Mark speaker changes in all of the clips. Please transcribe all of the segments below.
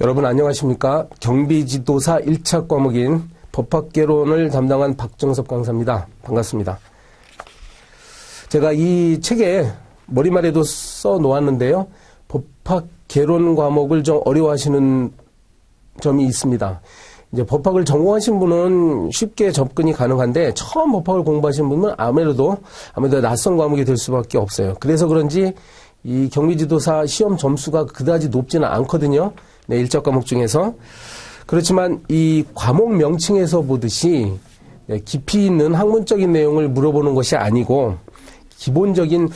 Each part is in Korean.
Speaker 1: 여러분 안녕하십니까? 경비지도사 1차 과목인 법학개론을 담당한 박정섭 강사입니다. 반갑습니다. 제가 이 책에 머리말에도 써놓았는데요. 법학개론 과목을 좀 어려워하시는 점이 있습니다. 이제 법학을 전공하신 분은 쉽게 접근이 가능한데 처음 법학을 공부하신 분은 아무래도 낯선 과목이 될 수밖에 없어요. 그래서 그런지 이 경비지도사 시험 점수가 그다지 높지는 않거든요. 네, 1차 과목 중에서. 그렇지만 이 과목 명칭에서 보듯이 깊이 있는 학문적인 내용을 물어보는 것이 아니고 기본적인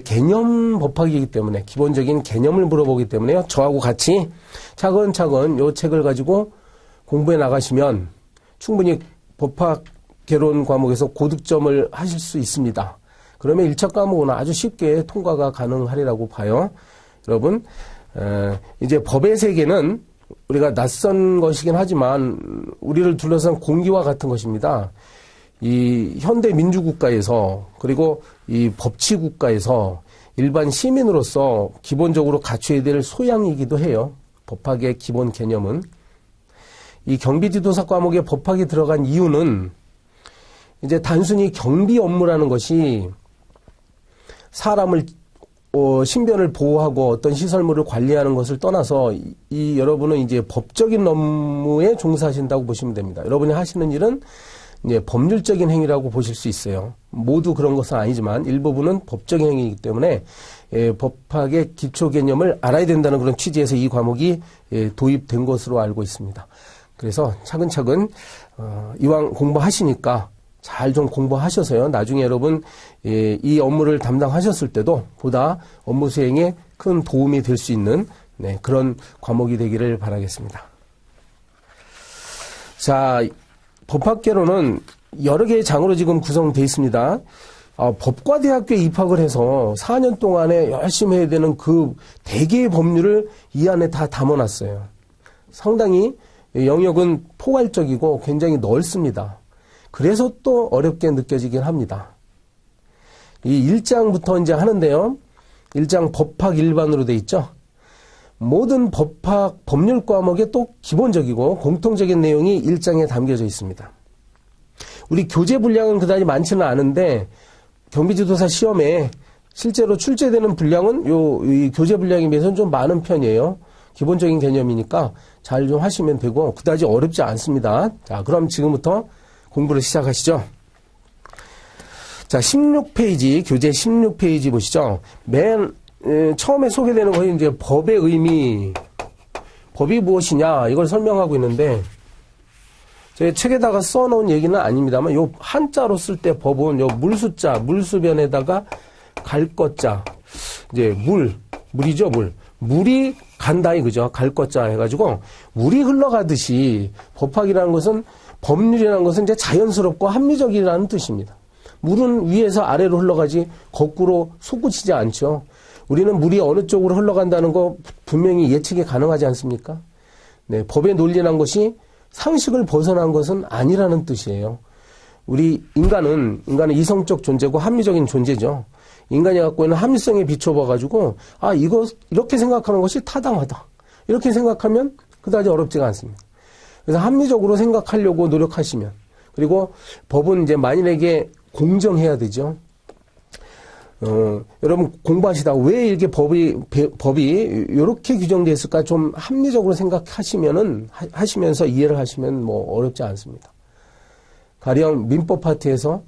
Speaker 1: 개념 법학이기 때문에 기본적인 개념을 물어보기 때문에요. 저하고 같이 차근차근 이 책을 가지고 공부해 나가시면 충분히 법학 개론 과목에서 고득점을 하실 수 있습니다. 그러면 1차 과목은 아주 쉽게 통과가 가능하리라고 봐요. 여러분, 이제 법의 세계는 우리가 낯선 것이긴 하지만 우리를 둘러싼 공기와 같은 것입니다. 이 현대 민주국가에서 그리고 이 법치국가에서 일반 시민으로서 기본적으로 갖춰야 될 소양이기도 해요. 법학의 기본 개념은. 이 경비지도사 과목에 법학이 들어간 이유는 이제 단순히 경비 업무라는 것이 사람을 신변을 보호하고 어떤 시설물을 관리하는 것을 떠나서 이 여러분은 이제 법적인 업무에 종사하신다고 보시면 됩니다. 여러분이 하시는 일은 이제 법률적인 행위라고 보실 수 있어요. 모두 그런 것은 아니지만 일부분은 법적인 행위이기 때문에 법학의 기초 개념을 알아야 된다는 그런 취지에서 이 과목이 도입된 것으로 알고 있습니다. 그래서 차근차근 이왕 공부하시니까 잘 좀 공부하셔서요. 나중에 여러분 이 업무를 담당하셨을 때도 보다 업무 수행에 큰 도움이 될 수 있는 그런 과목이 되기를 바라겠습니다. 자, 법학개론은 여러 개의 장으로 지금 구성되어 있습니다. 법과대학교에 입학을 해서 4년 동안에 열심히 해야 되는 그 대개의 법률을 이 안에 다 담아놨어요. 상당히 영역은 포괄적이고 굉장히 넓습니다. 그래서 또 어렵게 느껴지긴 합니다. 이 1장부터 이제 하는데요. 1장 법학 일반으로 돼 있죠. 모든 법학 법률 과목에 또 기본적이고 공통적인 내용이 1장에 담겨져 있습니다. 우리 교재 분량은 그다지 많지는 않은데 경비지도사 시험에 실제로 출제되는 분량은 이 교재 분량에 비해서는 좀 많은 편이에요. 기본적인 개념이니까 잘 좀 하시면 되고 그다지 어렵지 않습니다. 자, 그럼 지금부터 공부를 시작하시죠. 자, 16페이지, 교재 16페이지 보시죠. 맨 처음에 소개되는 것이 이제 법의 의미, 법이 무엇이냐 이걸 설명하고 있는데 제 책에다가 써놓은 얘기는 아닙니다만 요 한자로 쓸 때 법은 요 물수자, 물수변에다가 갈 것자, 이제 물이죠, 물이 간다 이거죠. 갈 것자 해가지고 물이 흘러가듯이 법학이라는 것은 법률이라는 것은 이제 자연스럽고 합리적이라는 뜻입니다. 물은 위에서 아래로 흘러가지 거꾸로 솟구치지 않죠. 우리는 물이 어느 쪽으로 흘러간다는 거 분명히 예측이 가능하지 않습니까? 네, 법의 논리란 것이 상식을 벗어난 것은 아니라는 뜻이에요. 우리 인간은 이성적 존재고 합리적인 존재죠. 인간이 갖고 있는 합리성에 비춰봐가지고 이거 이렇게 생각하는 것이 타당하다. 이렇게 생각하면 그다지 어렵지가 않습니다. 그래서 합리적으로 생각하려고 노력하시면 그리고 법은 이제 만인에게 공정해야 되죠. 여러분 공부하시다가 왜 이렇게 법이 이렇게 규정되어 있을까 좀 합리적으로 하시면서 이해를 하시면 뭐 어렵지 않습니다. 가령 민법 파트에서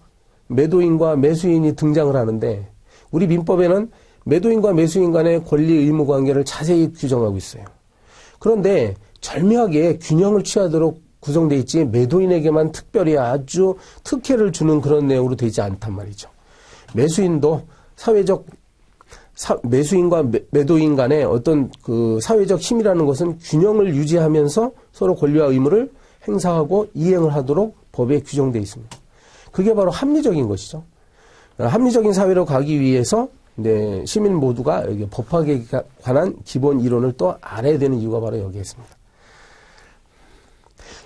Speaker 1: 매도인과 매수인이 등장을 하는데 우리 민법에는 매도인과 매수인 간의 권리 의무 관계를 자세히 규정하고 있어요. 그런데 절묘하게 균형을 취하도록 구성되어 있지 매도인에게만 특별히 아주 특혜를 주는 그런 내용으로 되지 않단 말이죠. 매수인도 매수인과 매도인 간의 어떤 그 사회적 힘이라는 것은 균형을 유지하면서 서로 권리와 의무를 행사하고 이행을 하도록 법에 규정되어 있습니다. 그게 바로 합리적인 것이죠. 합리적인 사회로 가기 위해서 시민 모두가 여기 법학에 관한 기본 이론을 또 알아야 되는 이유가 바로 여기에 있습니다.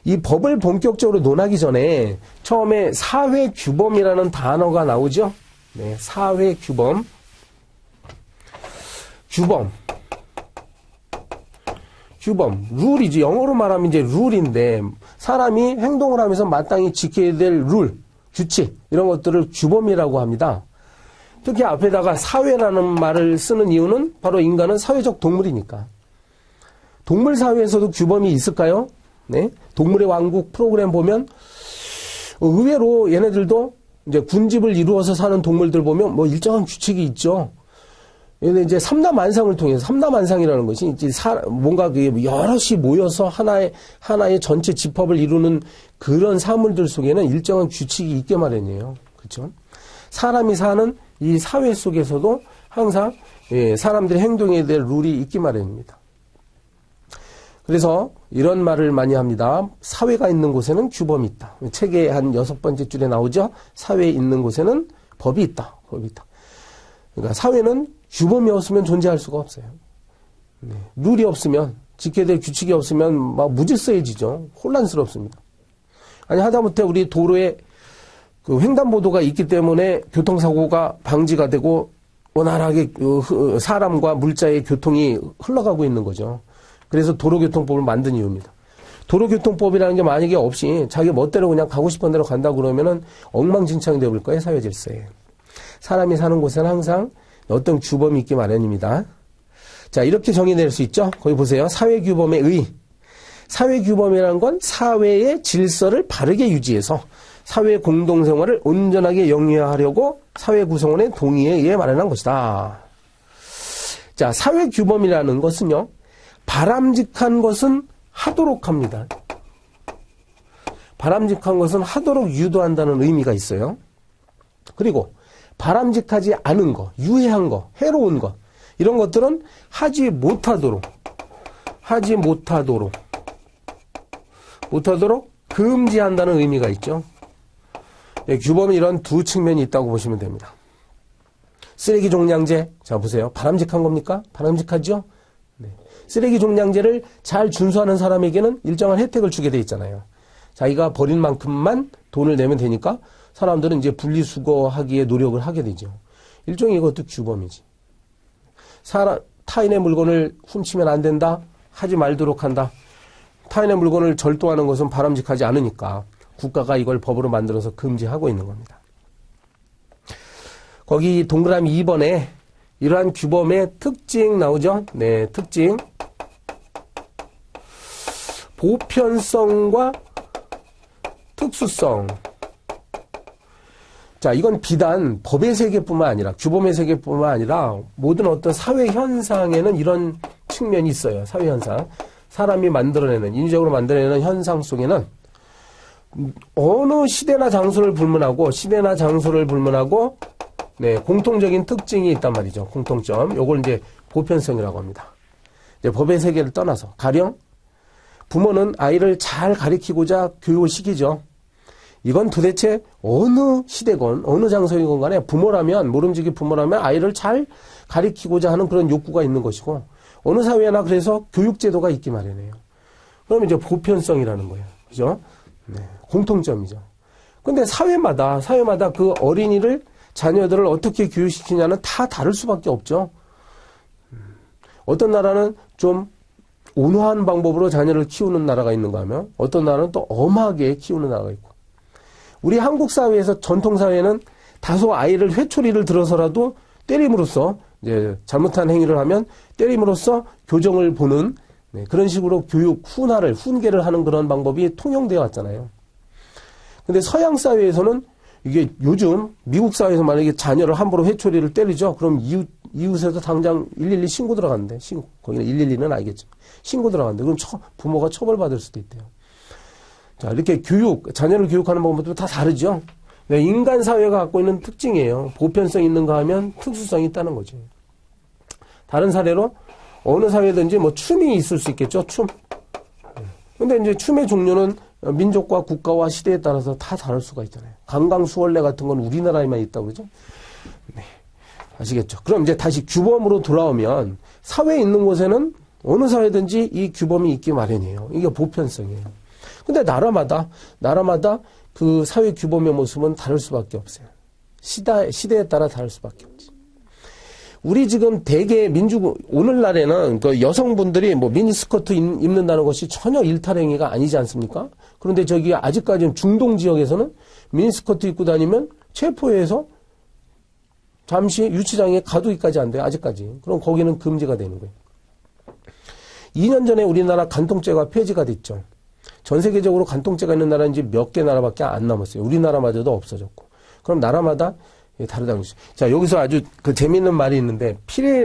Speaker 1: 이 법을 본격적으로 논하기 전에 처음에 사회규범이라는 단어가 나오죠. 네, 규범, 룰이지. 영어로 말하면 이제 룰인데, 사람이 행동을 하면서 마땅히 지켜야 될 룰, 규칙, 이런 것들을 규범이라고 합니다. 특히 앞에다가 사회라는 말을 쓰는 이유는 바로 인간은 사회적 동물이니까. 동물 사회에서도 규범이 있을까요? 네. 동물의 왕국 프로그램 보면, 의외로 얘네들도 이제 군집을 이루어서 사는 동물들 보면 뭐 일정한 규칙이 있죠. 근데 이제 삼라만상을 통해서, 삼라만상이라는 것이 이제 뭔가 여럿이 모여서 하나의 전체 집합을 이루는 그런 사물들 속에는 일정한 규칙이 있게 마련이에요. 그렇죠? 사람이 사는 이 사회 속에서도 항상 사람들의 행동에 대한 룰이 있기 마련입니다. 그래서 이런 말을 많이 합니다. 사회가 있는 곳에는 규범이 있다. 책의 한 6번째 줄에 나오죠. 사회에 있는 곳에는 법이 있다. 법이 있다. 그러니까 사회는 규범이 없으면 존재할 수가 없어요. 네. 룰이 없으면, 지켜야 될 규칙이 없으면 막 무질서해지죠. 혼란스럽습니다. 아니, 하다못해 우리 도로에 그 횡단보도가 있기 때문에 교통사고가 방지가 되고 원활하게 사람과 물자의 교통이 흘러가고 있는 거죠. 그래서 도로교통법을 만든 이유입니다. 도로교통법이라는 게 만약에 없이 자기 멋대로 그냥 가고 싶은 대로 간다 그러면은 엉망진창이 되어버릴 거예요, 사회 질서에. 사람이 사는 곳에는 항상 어떤 규범이 있기 마련입니다. 자, 이렇게 정의될 수 있죠. 거기 보세요. 사회규범의 의. 사회규범이라는 건 사회의 질서를 바르게 유지해서 사회 공동생활을 온전하게 영위하려고 사회구성원의 동의에 의해 마련한 것이다. 자, 사회규범이라는 것은요, 바람직한 것은 하도록 합니다. 바람직한 것은 하도록 유도한다는 의미가 있어요. 그리고 바람직하지 않은 거, 유해한 거, 해로운 거, 이런 것들은 하지 못하도록 금지한다는 의미가 있죠. 예, 규범이 이런 두 측면이 있다고 보시면 됩니다. 쓰레기 종량제, 자 보세요. 바람직한 겁니까? 바람직하죠? 네. 쓰레기 종량제를 잘 준수하는 사람에게는 일정한 혜택을 주게 돼 있잖아요. 자기가 버린 만큼만 돈을 내면 되니까 사람들은 이제 분리수거하기에 노력을 하게 되죠. 일종의 이것도 규범이지. 타인의 물건을 훔치면 안 된다? 하지 말도록 한다. 타인의 물건을 절도하는 것은 바람직하지 않으니까 국가가 이걸 법으로 만들어서 금지하고 있는 겁니다. 거기 동그라미 2번에 이러한 규범의 특징 나오죠? 네, 특징. 보편성과 특수성. 자, 이건 비단 법의 세계뿐만 아니라, 규범의 세계뿐만 아니라 모든 어떤 사회 현상에는 이런 측면이 있어요. 사회 현상. 사람이 만들어내는, 인위적으로 만들어내는 현상 속에는 어느 시대나 장소를 불문하고, 네, 공통적인 특징이 있단 말이죠. 공통점. 요걸 이제 보편성이라고 합니다. 이제 법의 세계를 떠나서. 가령, 부모는 아이를 잘 가르치고자 교육을 시키죠. 이건 도대체 어느 시대건, 어느 장소이건 간에 부모라면, 모름지기 부모라면 아이를 잘 가르치고자 하는 그런 욕구가 있는 것이고, 어느 사회나 그래서 교육제도가 있기 마련이에요. 그러면 이제 보편성이라는 거예요. 그죠? 네, 공통점이죠. 근데 사회마다 그 어린이를, 자녀들을 어떻게 교육시키냐는 다 다를 수밖에 없죠. 어떤 나라는 좀 온화한 방법으로 자녀를 키우는 나라가 있는가 하면 어떤 나라는 또 엄하게 키우는 나라가 있고. 우리 한국 사회에서 전통 사회는 다소 아이를 회초리를 들어서라도 때림으로써 이제 잘못한 행위를 하면 때림으로써 교정을 보는 네, 그런 식으로 교육 훈계를 하는 그런 방법이 통용되어 왔잖아요. 근데 서양 사회에서는 이게 요즘 미국 사회에서 만약에 자녀를 함부로 회초리를 때리죠. 그럼 이웃에서 당장 112 신고 들어가는데, 거기는 112는 알겠죠. 신고 들어가는데, 그럼 부모가 처벌받을 수도 있대요. 자, 이렇게 자녀를 교육하는 방법도 다 다르죠. 네, 인간 사회가 갖고 있는 특징이에요. 보편성 있는가 하면 특수성이 있다는 거죠. 다른 사례로 어느 사회든지 뭐 춤이 있을 수 있겠죠. 춤. 근데 이제 춤의 종류는 민족과 국가와 시대에 따라서 다 다를 수가 있잖아요. 강강수월래 같은 건 우리나라에만 있다고 그러죠. 네. 아시겠죠? 그럼 이제 다시 규범으로 돌아오면 사회에 있는 곳에는 어느 사회든지 이 규범이 있기 마련이에요. 이게 보편성이에요. 근데 나라마다 그 사회 규범의 모습은 다를 수밖에 없어요. 시대에 따라 다를 수밖에 없지. 우리 지금 대개 오늘날에는 그 여성분들이 뭐 미니스커트 입는다는 것이 전혀 일탈행위가 아니지 않습니까? 그런데 저기 아직까지는 중동 지역에서는 미니스커트 입고 다니면 체포해서 잠시 유치장에 가두기까지 안 돼요. 아직까지. 그럼 거기는 금지가 되는 거예요. 2년 전에 우리나라 간통죄가 폐지가 됐죠. 전 세계적으로 간통죄가 있는 나라는 이제 몇 개 나라밖에 안 남았어요. 우리나라마저도 없어졌고. 그럼 나라마다 다르다는 거죠. 자, 여기서 아주 그 재미있는 말이 있는데,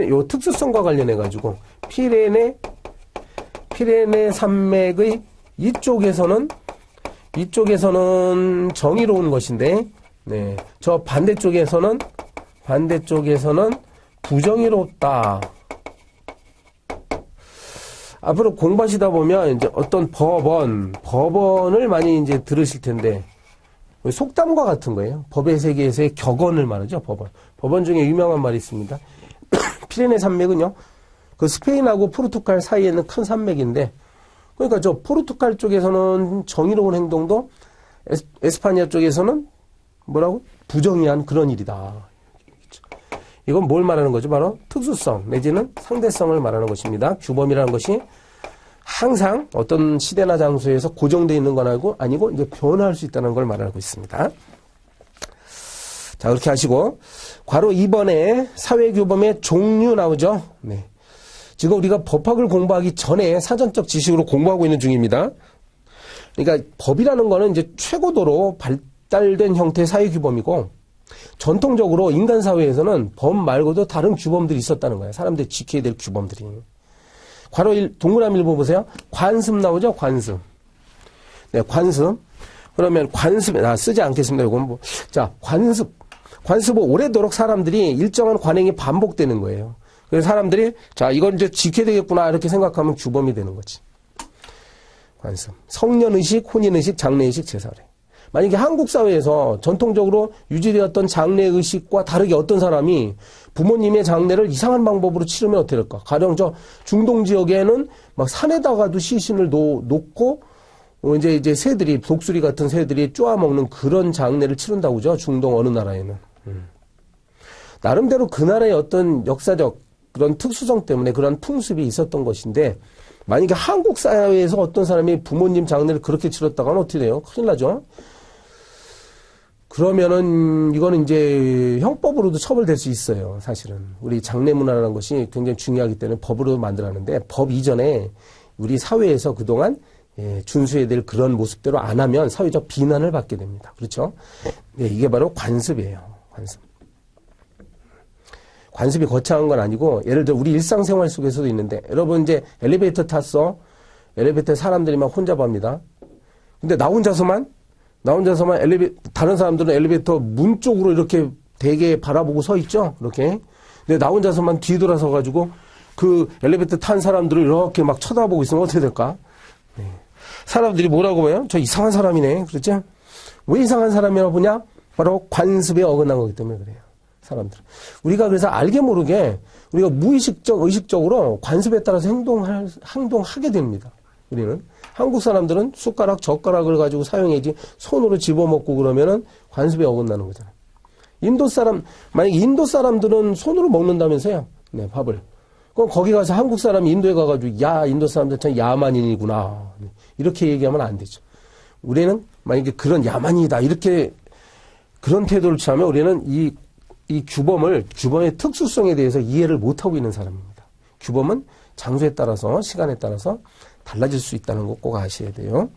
Speaker 1: 요 특수성과 관련해가지고, 피레네 산맥의 이쪽에서는 정의로운 것인데, 네. 저 반대쪽에서는 부정의롭다. 앞으로 공부하시다 보면 이제 어떤 법원을 많이 이제 들으실 텐데, 속담과 같은 거예요. 법의 세계에서의 격언을 말하죠, 법원. 법원 중에 유명한 말이 있습니다. 피레네 산맥은요, 그 스페인하고 포르투갈 사이에 있는 큰 산맥인데, 그러니까 저 포르투갈 쪽에서는 정의로운 행동도 에스파니아 쪽에서는 뭐라고? 부정의한 그런 일이다. 이건 뭘 말하는 거죠? 바로 특수성 내지는 상대성을 말하는 것입니다. 규범이라는 것이 항상 어떤 시대나 장소에서 고정되어 있는 건 아니고 이제 변화할 수 있다는 걸 말하고 있습니다. 자, 그렇게 하시고 괄호 2번에 사회규범의 종류 나오죠. 네. 지금 우리가 법학을 공부하기 전에 사전적 지식으로 공부하고 있는 중입니다. 그러니까 법이라는 거는 이제 최고도로 발달된 형태의 사회규범이고 전통적으로 인간 사회에서는 법 말고도 다른 규범들이 있었다는 거예요. 사람들이 지켜야 될 규범들이. 괄호 1, 동그라미 1번 보세요. 관습 나오죠? 관습. 네, 관습. 그러면 관습, 쓰지 않겠습니다. 이건 뭐. 자, 관습은 오래도록 사람들이 일정한 관행이 반복되는 거예요. 그래서 사람들이, 자, 이건 이제 지켜야 되겠구나, 이렇게 생각하면 규범이 되는 거지. 관습. 성년의식, 혼인의식, 장례의식, 제사례. 만약에 한국 사회에서 전통적으로 유지되었던 장례의식과 다르게 어떤 사람이 부모님의 장례를 이상한 방법으로 치르면 어떻게 될까? 가령 저 중동 지역에는 막 산에다가도 시신을 놓고 이제 새들이, 독수리 같은 새들이 쪼아먹는 그런 장례를 치른다고 그죠? 중동 어느 나라에는. 나름대로 그 나라의 어떤 역사적 그런 특수성 때문에 그런 풍습이 있었던 것인데 만약에 한국 사회에서 어떤 사람이 부모님 장례를 그렇게 치렀다가는 어떻게 돼요? 큰일 나죠? 그러면은 이거는 이제 형법으로도 처벌될 수 있어요. 사실은 우리 장례 문화라는 것이 굉장히 중요하기 때문에 법으로 만들었는데 법 이전에 우리 사회에서 그동안 준수해야 될 그런 모습대로 안 하면 사회적 비난을 받게 됩니다. 그렇죠? 네, 이게 바로 관습이에요. 관습이 거창한 건 아니고 예를 들어 우리 일상생활 속에서도 있는데 여러분 이제 엘리베이터 탔어. 엘리베이터에 사람들이 막 혼자 봅니다. 근데 나 혼자서만 다른 사람들은 엘리베이터 문 쪽으로 이렇게 되게 바라보고 서 있죠? 이렇게. 근데 나 혼자서만 뒤돌아서 가지고 그 엘리베이터 탄 사람들을 이렇게 막 쳐다보고 있으면 어떻게 될까? 네. 사람들이 뭐라고 봐요? 저 이상한 사람이네. 그렇죠? 왜 이상한 사람이라고 보냐? 바로 관습에 어긋난 거기 때문에 그래요. 사람들. 우리가 그래서 알게 모르게 우리가 의식적으로 관습에 따라서 행동하게 됩니다. 우리는. 한국 사람들은 숟가락, 젓가락을 가지고 사용해야지 손으로 집어먹고 그러면은 관습에 어긋나는 거잖아요. 만약에 인도 사람들은 손으로 먹는다면서요. 네, 밥을. 그럼 거기 가서 한국 사람이 인도에 가가지고 야, 인도 사람들 참 야만인이구나. 이렇게 얘기하면 안 되죠. 우리는 만약에 그런 야만이다. 이렇게 그런 태도를 취하면 우리는 이 규범의 특수성에 대해서 이해를 못하고 있는 사람입니다. 규범은 장소에 따라서, 시간에 따라서 달라질 수 있다는 거 꼭 아셔야 돼요.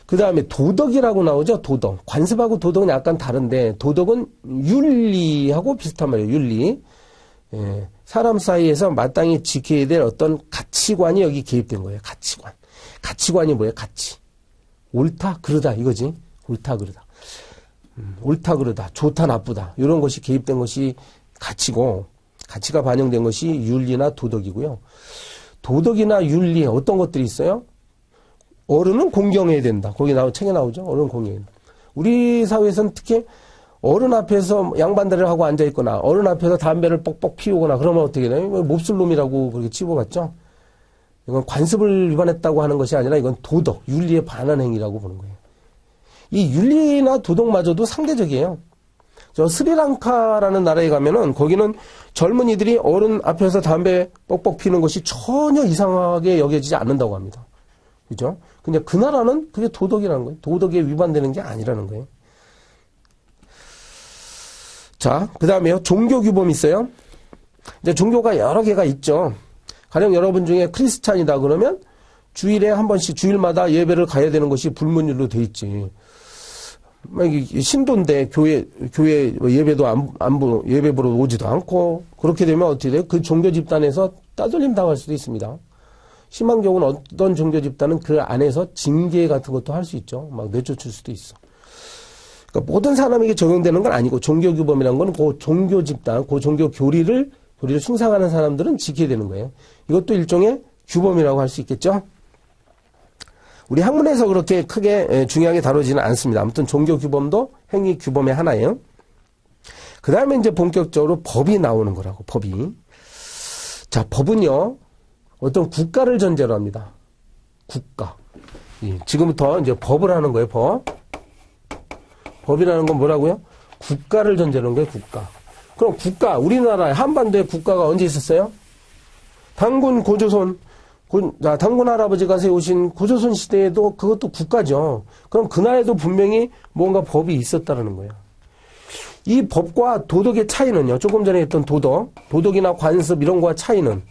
Speaker 1: 그 다음에 도덕이라고 나오죠. 도덕. 관습하고 도덕은 약간 다른데 도덕은 윤리하고 비슷한 말이에요. 윤리. 예, 사람 사이에서 마땅히 지켜야 될 어떤 가치관이 여기 개입된 거예요. 가치관. 가치관이 뭐예요? 가치. 옳다, 그르다 이거지. 옳다, 그르다. 옳다, 그르다. 좋다, 나쁘다. 이런 것이 개입된 것이 가치고 가치가 반영된 것이 윤리나 도덕이고요. 도덕이나 윤리 어떤 것들이 있어요? 어른은 공경해야 된다. 거기 책에 나오죠. 어른 공경해야 된다. 우리 사회에서는 특히 어른 앞에서 양반다리를 하고 앉아있거나 어른 앞에서 담배를 뻑뻑 피우거나 그러면 어떻게 돼요? 몹쓸 놈이라고 그렇게 치부받죠. 이건 관습을 위반했다고 하는 것이 아니라 이건 도덕, 윤리에 반한 행위라고 보는 거예요. 이 윤리나 도덕마저도 상대적이에요. 저 스리랑카라는 나라에 가면은 거기는 젊은이들이 어른 앞에서 담배 뻑뻑 피는 것이 전혀 이상하게 여겨지지 않는다고 합니다. 그죠? 근데 그 나라는 그게 도덕이라는 거예요. 도덕에 위반되는 게 아니라는 거예요. 자, 그 다음에요. 종교 규범이 있어요. 이제 종교가 여러 개가 있죠. 가령 여러분 중에 크리스찬이다 그러면 주일에 한 번씩 주일마다 예배를 가야 되는 것이 불문율로 돼 있지. 신도인데 교회 예배도 예배 보러 오지도 않고 그렇게 되면 어떻게 돼요? 그 종교 집단에서 따돌림 당할 수도 있습니다. 심한 경우는 어떤 종교 집단은 그 안에서 징계 같은 것도 할 수 있죠. 막 내쫓을 수도 있어. 그러니까 모든 사람에게 적용되는 건 아니고 종교 규범이라는 건 그 종교 집단, 그 종교 교리를 숭상하는 사람들은 지켜야 되는 거예요. 이것도 일종의 규범이라고 할 수 있겠죠. 우리 학문에서 그렇게 크게 중요하게 다루지는 않습니다. 아무튼 종교 규범도 행위 규범의 하나예요. 그 다음에 이제 본격적으로 법이 나오는 거라고, 법이. 자, 법은요, 어떤 국가를 전제로 합니다. 국가. 지금부터 이제 법을 하는 거예요, 법. 법이라는 건 뭐라고요? 국가를 전제로 하는 거예요, 국가. 그럼 국가, 우리나라 한반도에 국가가 언제 있었어요? 단군 고조선, 단군 할아버지가 세우신 고조선 시대에도 그것도 국가죠. 그럼 그날에도 분명히 뭔가 법이 있었다는 거예요. 이 법과 도덕의 차이는요. 조금 전에 했던 도덕이나 관습 이런 거와 차이는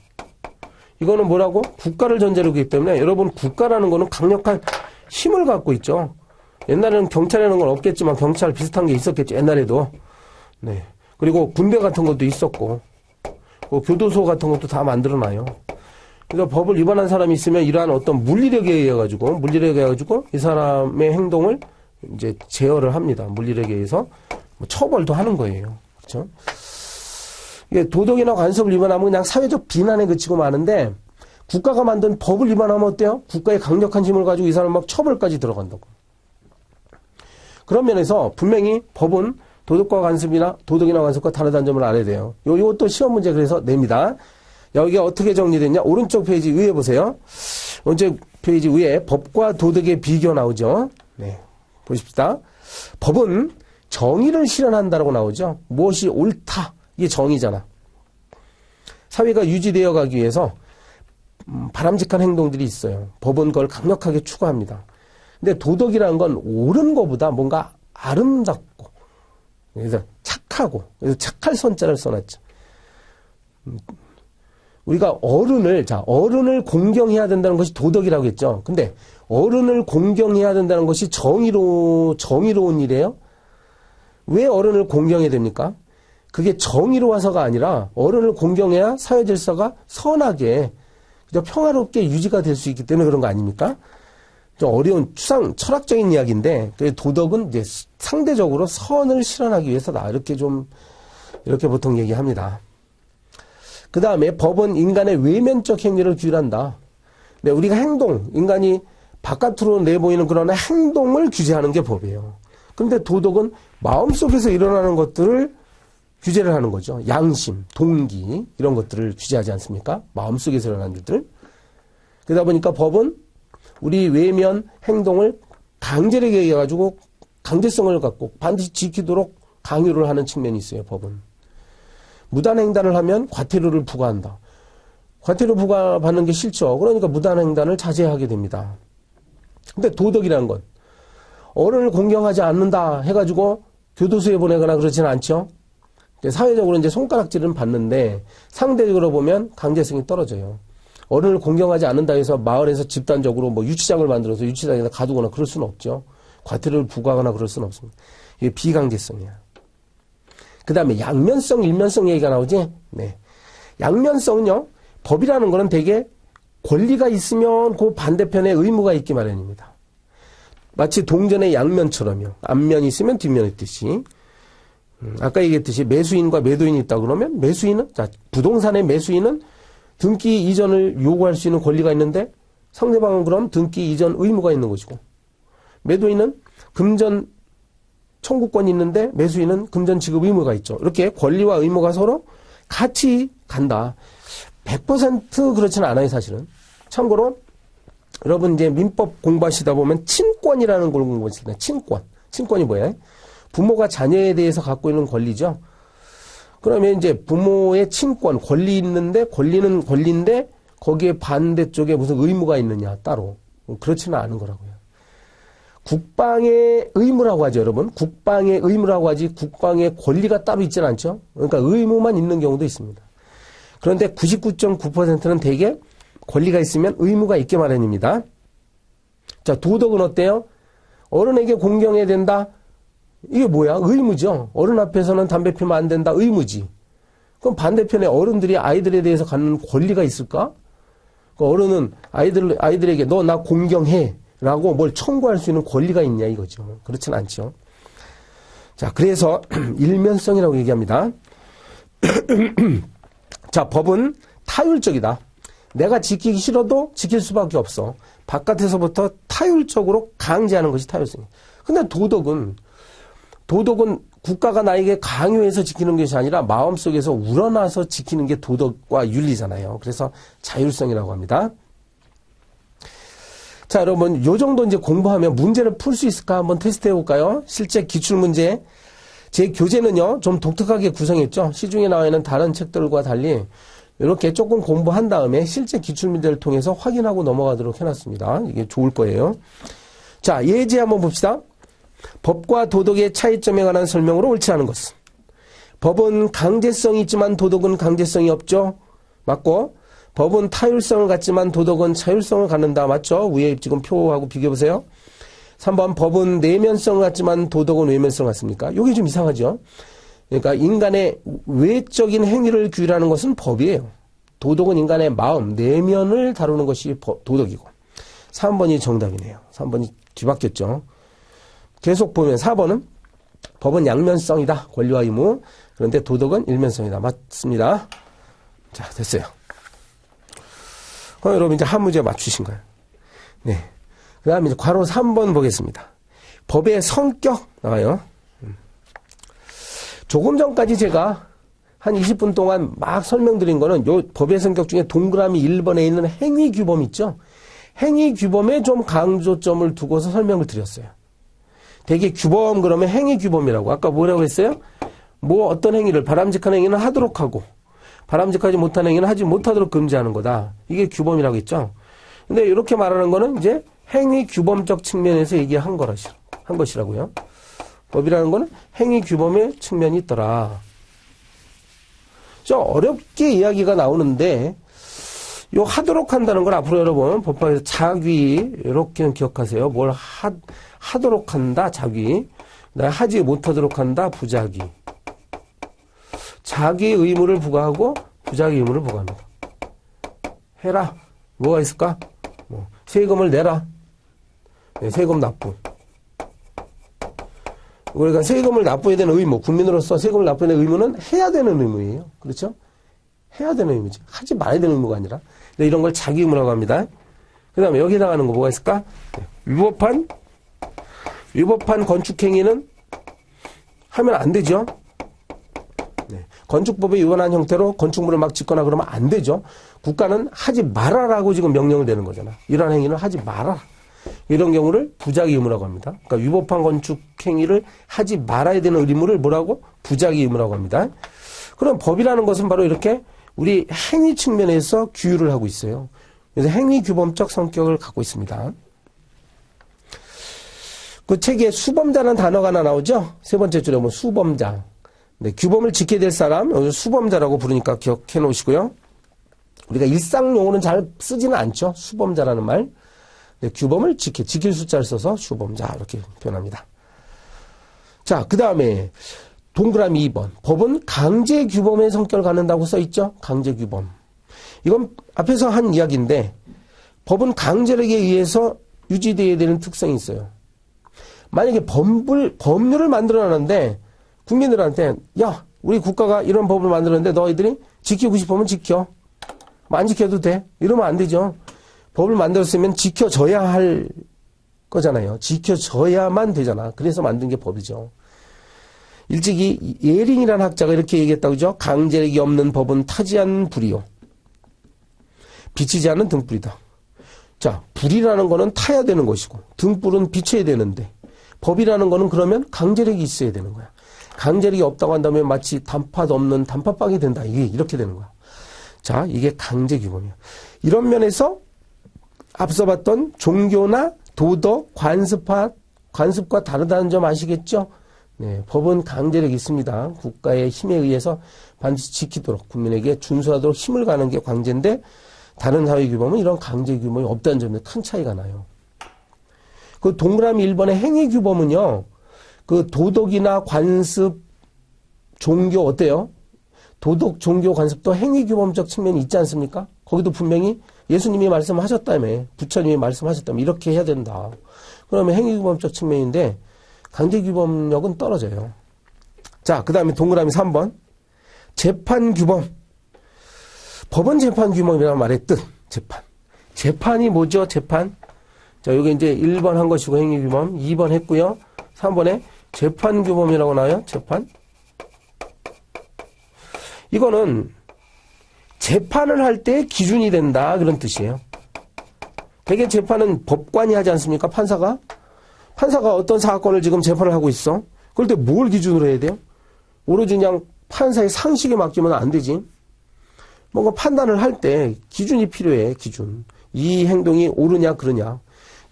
Speaker 1: 이거는 뭐라고? 국가를 전제로 하기 때문에 여러분 국가라는 거는 강력한 힘을 갖고 있죠. 옛날에는 경찰이라는 건 없겠지만 경찰 비슷한 게 있었겠죠. 옛날에도. 네. 그리고 군대 같은 것도 있었고 교도소 같은 것도 다 만들어놔요. 그러니까 법을 위반한 사람이 있으면 이러한 어떤 물리력에 의해 가지고 이 사람의 행동을 이제 제어를 합니다. 물리력에 의해서 처벌도 하는 거예요. 그렇죠? 이게 도덕이나 관습을 위반하면 그냥 사회적 비난에 그치고 마는데 국가가 만든 법을 위반하면 어때요? 국가의 강력한 힘을 가지고 이 사람 막 처벌까지 들어간다고. 그런 면에서 분명히 법은 도덕이나 관습과 다르다는 점을 알아야 돼요. 이것도 시험 문제 그래서 냅니다. 여기가 어떻게 정리됐냐? 오른쪽 페이지 위에 보세요. 오른쪽 페이지 위에 법과 도덕의 비교 나오죠. 네. 보십시다. 법은 정의를 실현한다라고 나오죠. 무엇이 옳다. 이게 정의잖아. 사회가 유지되어 가기 위해서 바람직한 행동들이 있어요. 법은 그걸 강력하게 추구합니다. 근데 도덕이라는 건 옳은 것보다 뭔가 아름답고 그래서 착하고 그래서 착할 선자를 써놨죠. 우리가 어른을 공경해야 된다는 것이 도덕이라고 했죠. 근데 어른을 공경해야 된다는 것이 정의로운 일이에요. 왜 어른을 공경해야 됩니까? 그게 정의로워서가 아니라 어른을 공경해야 사회 질서가 선하게 평화롭게 유지가 될 수 있기 때문에 그런 거 아닙니까? 좀 어려운 철학적인 이야기인데 도덕은 이제 상대적으로 선을 실현하기 위해서다. 이렇게 보통 얘기합니다. 그 다음에 법은 인간의 외면적 행위를 규율한다. 네, 우리가 인간이 바깥으로 내보이는 그런 행동을 규제하는 게 법이에요. 그런데 도덕은 마음속에서 일어나는 것들을 규제를 하는 거죠. 양심, 동기 이런 것들을 규제하지 않습니까? 마음속에서 일어나는 일들. 그러다 보니까 법은 우리 외면 행동을 강제력에 의해 가지고 강제성을 갖고 반드시 지키도록 강요를 하는 측면이 있어요. 법은. 무단횡단을 하면 과태료를 부과한다. 과태료 부과받는 게 싫죠. 그러니까 무단횡단을 자제하게 됩니다. 근데 도덕이라는 건 어른을 공경하지 않는다 해가지고 교도소에 보내거나 그러지는 않죠. 사회적으로 이제 손가락질은 받는데 상대적으로 보면 강제성이 떨어져요. 어른을 공경하지 않는다 해서 마을에서 집단적으로 유치장을 만들어서 유치장에다 가두거나 그럴 수는 없죠. 과태료를 부과하거나 그럴 수는 없습니다. 이게 비강제성이야. 그 다음에 양면성, 일면성 얘기가 나오지? 네. 양면성은요, 법이라는 거는 되게 권리가 있으면 그 반대편에 의무가 있기 마련입니다. 마치 동전의 양면처럼요. 앞면이 있으면 뒷면이 있듯이. 아까 얘기했듯이 매수인과 매도인이 있다 그러면 부동산의 매수인은 등기 이전을 요구할 수 있는 권리가 있는데 상대방은 그럼 등기 이전 의무가 있는 것이고 매도인은 금전 청구권이 있는데 매수인은 금전 지급 의무가 있죠. 이렇게 권리와 의무가 서로 같이 간다. 100% 그렇지는 않아요, 사실은. 참고로 여러분 이제 민법 공부하시다 보면 친권이라는 걸 공부하시잖아요. 친권이 뭐예요? 부모가 자녀에 대해서 갖고 있는 권리죠. 그러면 이제 부모의 친권, 권리 있는데, 권리는 권리인데, 거기에 반대쪽에 무슨 의무가 있느냐, 따로. 그렇지는 않은 거라고요. 국방의 의무라고 하죠, 여러분. 국방의 의무라고 하지, 국방의 권리가 따로 있지는 않죠. 그러니까 의무만 있는 경우도 있습니다. 그런데 99.9%는 대개 권리가 있으면 의무가 있게 마련입니다. 자, 도덕은 어때요? 어른에게 공경해야 된다? 이게 뭐야? 의무죠. 어른 앞에서는 담배 피우면 안 된다. 의무지. 그럼 반대편에 어른들이 아이들에 대해서 갖는 권리가 있을까? 그 어른은 아이들에게 너 나 공경해 라고 뭘 청구할 수 있는 권리가 있냐 이거죠. 그렇진 않죠. 자, 그래서 일면성이라고 얘기합니다. 자, 법은 타율적이다. 내가 지키기 싫어도 지킬 수밖에 없어. 바깥에서부터 타율적으로 강제하는 것이 타율성이에요. 근데 도덕은 국가가 나에게 강요해서 지키는 것이 아니라 마음속에서 우러나서 지키는 게 도덕과 윤리잖아요. 그래서 자율성이라고 합니다. 자, 여러분, 요 정도 이제 공부하면 문제를 풀 수 있을까 한번 테스트 해볼까요? 실제 기출문제. 제 교재는요, 좀 독특하게 구성했죠. 시중에 나와 있는 다른 책들과 달리 이렇게 조금 공부한 다음에 실제 기출문제를 통해서 확인하고 넘어가도록 해놨습니다. 이게 좋을 거예요. 자, 예제 한번 봅시다. 법과 도덕의 차이점에 관한 설명으로 옳지 않은 것은. 법은 강제성이 있지만 도덕은 강제성이 없죠. 맞고, 법은 타율성을 갖지만 도덕은 자율성을 갖는다. 맞죠? 위에 지금 표하고 비교해보세요. 3번 법은 내면성을 갖지만 도덕은 외면성을 갖습니까? 이게 좀 이상하죠? 그러니까 인간의 외적인 행위를 규율하는 것은 법이에요. 도덕은 인간의 마음, 내면을 다루는 것이 도덕이고. 3번이 정답이네요. 3번이 뒤바뀌었죠. 계속 보면 4번은 법은 양면성이다. 권리와 의무. 그런데 도덕은 일면성이다. 맞습니다. 자, 됐어요. 그럼 여러분 이제 한 문제 맞추신 거예요. 네. 그 다음에 이제 괄호 3번 보겠습니다. 법의 성격 나와요. 조금 전까지 제가 한 20분 동안 막 설명드린 거는 요 법의 성격 중에 동그라미 1번에 있는 행위규범 있죠? 행위규범에 좀 강조점을 두고서 설명을 드렸어요. 되게 규범 그러면 행위규범이라고. 아까 뭐라고 했어요? 뭐 어떤 행위를 바람직한 행위는 하도록 하고 바람직하지 못한 행위는 하지 못하도록 금지하는 거다. 이게 규범이라고 했죠. 근데 이렇게 말하는 거는 이제 행위 규범적 측면에서 얘기한 것이라고요. 법이라는 거는 행위 규범의 측면이 있더라. 좀 어렵게 이야기가 나오는데 요 하도록 한다는 걸 앞으로 여러분 법학에서 자귀 이렇게는 기억하세요. 뭘 하도록 한다 자귀. 그다음에 하지 못하도록 한다 부자귀. 자기 의무를 부과하고 부자기 의무를 부과합니다. 해라. 뭐가 있을까? 뭐 세금을 내라. 네, 세금 납부. 우리가 세금을 납부해야 되는 의무, 국민으로서 세금을 납부해야 되는 의무는 해야 되는 의무예요. 그렇죠? 해야 되는 의무지. 하지 말아야 되는 의무가 아니라. 이런 걸 자기 의무라고 합니다. 그 다음에 여기 해당하는 거 뭐가 있을까? 네, 위법한 건축행위는 하면 안 되죠. 네, 건축법에 위반한 형태로 건축물을 막 짓거나 그러면 안 되죠. 국가는 하지 말아라고 지금 명령을 내는 거잖아. 이런 행위는 하지 말아라. 이런 경우를 부작위 의무라고 합니다. 그러니까 위법한 건축 행위를 하지 말아야 되는 의무를 뭐라고? 부작위 의무라고 합니다. 그럼 법이라는 것은 바로 이렇게 우리 행위 측면에서 규율을 하고 있어요. 그래서 행위 규범적 성격을 갖고 있습니다. 그 책에 수범자라는 단어가 하나 나오죠? 세 번째 줄에 보면 수범자. 네, 규범을 지켜야 될 사람, 여기서 수범자라고 부르니까 기억해 놓으시고요. 우리가 일상 용어는 잘 쓰지는 않죠? 수범자라는 말. 네, 규범을 지킬 숫자를 써서 수범자 이렇게 표현합니다. 자, 그 다음에 동그라미 2번. 법은 강제 규범의 성격을 갖는다고 써있죠? 강제 규범. 이건 앞에서 한 이야기인데 법은 강제력에 의해서 유지되어야 되는 특성이 있어요. 만약에 법률을 만들어놨는데 국민들한테 야, 우리 국가가 이런 법을 만들었는데 너희들이 지키고 싶으면 지켜. 안 지켜도 돼. 이러면 안 되죠. 법을 만들었으면 지켜져야 할 거잖아요. 지켜져야만 되잖아. 그래서 만든 게 법이죠. 일찍이 예링이라는 학자가 이렇게 얘기했다고 그죠? 강제력이 없는 법은 타지 않는 불이요. 비치지 않는 등불이다. 자, 불이라는 거는 타야 되는 것이고 등불은 비춰야 되는데 법이라는 거는 그러면 강제력이 있어야 되는 거야. 강제력이 없다고 한다면 마치 단팥 없는 단팥빵이 된다. 이게 이렇게 되는 거야. 자, 이게 강제규범이야. 이런 면에서 앞서 봤던 종교나 도덕, 관습과 다르다는 점 아시겠죠? 네, 법은 강제력이 있습니다. 국가의 힘에 의해서 반드시 지키도록 국민에게 준수하도록 힘을 가는 게 강제인데 다른 사회규범은 이런 강제규범이 없다는 점에 큰 차이가 나요. 그 동그라미 1번의 행위규범은요. 그 도덕이나 관습, 종교 어때요? 도덕, 종교, 관습도 행위규범적 측면이 있지 않습니까? 거기도 분명히 예수님이 말씀하셨다며, 부처님이 말씀하셨다며 이렇게 해야 된다. 그러면 행위규범적 측면인데 강제규범력은 떨어져요. 자, 그 다음에 동그라미 3번 재판규범. 법은 재판규범이라는 말의 뜻. 재판. 재판이 뭐죠? 재판. 자, 요게 이제 1번 한 것이고 행위규범 2번 했고요. 3번에 재판규범이라고 나와요. 재판. 이거는 재판을 할 때 기준이 된다 그런 뜻이에요. 대개 재판은 법관이 하지 않습니까? 판사가 어떤 사건을 지금 재판을 하고 있어. 그럴 때 뭘 기준으로 해야 돼요? 오로지 그냥 판사의 상식에 맡기면 안 되지. 뭔가 판단을 할 때 기준이 필요해. 기준. 이 행동이 옳으냐 그러냐.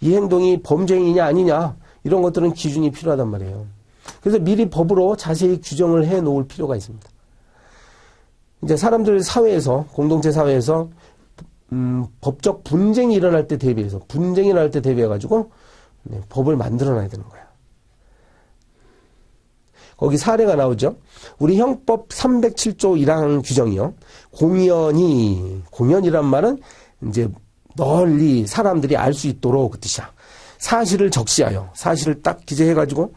Speaker 1: 이 행동이 범죄 행위냐 아니냐. 이런 것들은 기준이 필요하단 말이에요. 그래서 미리 법으로 자세히 규정을 해 놓을 필요가 있습니다. 이제 사람들 사회에서, 공동체 사회에서, 법적 분쟁이 일어날 때 대비해서, 분쟁이 일어날 때 대비해가지고, 네, 법을 만들어 놔야 되는 거야. 거기 사례가 나오죠. 우리 형법 307조 1항 규정이요. 공연이란 말은 이제 널리 사람들이 알 수 있도록 그 뜻이야. 사실을 적시하여, 사실을 딱 기재해가지고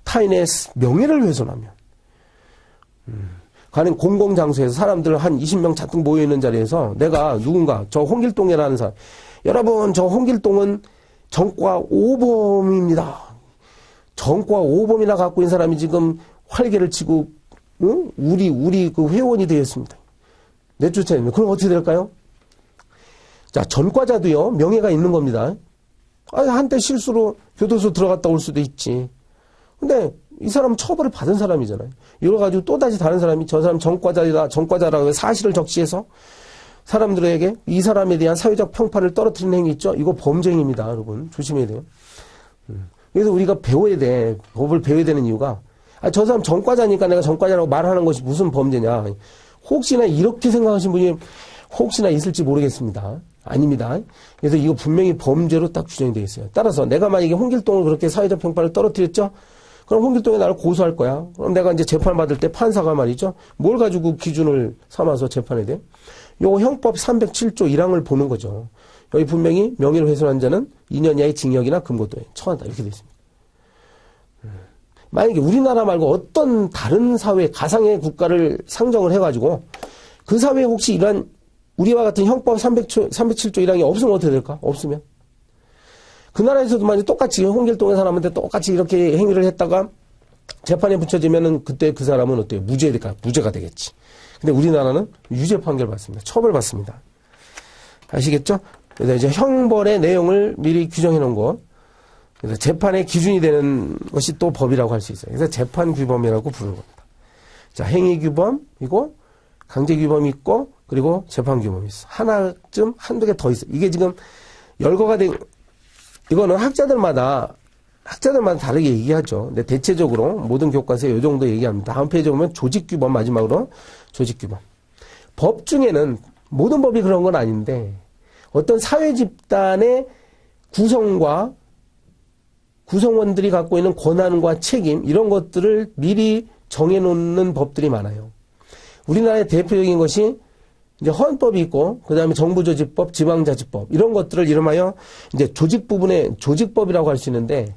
Speaker 1: 타인의 명예를 훼손하면, 가는 공공장소에서 사람들 한 20명 잔뜩 모여있는 자리에서 내가 누군가 저 홍길동이라는 사람, 여러분 저 홍길동은 정과 5범입니다. 정과 5범이나 갖고 있는 사람이 지금 활개를 치고 응? 우리 그 회원이 되었습니다. 내쫓아야 그럼 어떻게 될까요? 자, 전과자도요 명예가 있는 겁니다. 한때 실수로 교도소 들어갔다 올 수도 있지. 근데 이 사람은 처벌을 받은 사람이잖아요. 이래가지고 또다시 다른 사람이 저 사람 전과자라고 사실을 적시해서 사람들에게 이 사람에 대한 사회적 평판을 떨어뜨리는 행위 있죠? 이거 범죄입니다, 여러분. 조심해야 돼요. 그래서 우리가 배워야 돼. 법을 배워야 되는 이유가 저 사람 전과자니까 내가 전과자라고 말하는 것이 무슨 범죄냐. 혹시나 이렇게 생각하신 분이 혹시나 있을지 모르겠습니다. 아닙니다. 그래서 이거 분명히 범죄로 딱 규정이 되어 있어요. 따라서 내가 만약에 홍길동을 그렇게 사회적 평판을 떨어뜨렸죠? 그럼 홍길동이 나를 고소할 거야. 그럼 내가 이제 재판 받을 때 판사가 말이죠. 뭘 가지고 기준을 삼아서 재판에 돼? 요 형법 307조 1항을 보는 거죠. 여기 분명히 명예를 훼손한 자는 2년 이하의 징역이나 금고도에 처한다. 이렇게 되어 있습니다. 만약에 우리나라 말고 어떤 다른 사회, 가상의 국가를 상정을 해가지고 그 사회에 혹시 이러한 우리와 같은 형법 307조 1항이 없으면 어떻게 될까? 없으면. 그 나라에서도 만약 똑같이 홍길동의 사람한테 똑같이 이렇게 행위를 했다가 재판에 붙여지면은 그때 그 사람은 어때요? 무죄가 되겠지. 근데 우리나라는 유죄 판결 받습니다. 처벌받습니다. 아시겠죠? 그래서 이제 형벌의 내용을 미리 규정해 놓은 것. 그래서 재판의 기준이 되는 것이 또 법이라고 할 수 있어요. 그래서 재판규범이라고 부르는 겁니다. 자, 행위규범이고 강제규범이 있고 그리고 재판규범이 있어. 한두 개 더 있어. 이게 지금 열거가 된 이거는 학자들마다 다르게 얘기하죠. 근데 대체적으로 모든 교과서에 이 정도 얘기합니다. 다음 페이지에 보면 조직규범 마지막으로 조직규범. 법 중에는 모든 법이 그런 건 아닌데 어떤 사회 집단의 구성과 구성원들이 갖고 있는 권한과 책임 이런 것들을 미리 정해놓는 법들이 많아요. 우리나라의 대표적인 것이 이제 헌법이 있고, 그 다음에 정부조직법, 지방자치법, 이런 것들을 이름하여 이제 조직 부분의 조직법이라고 할 수 있는데,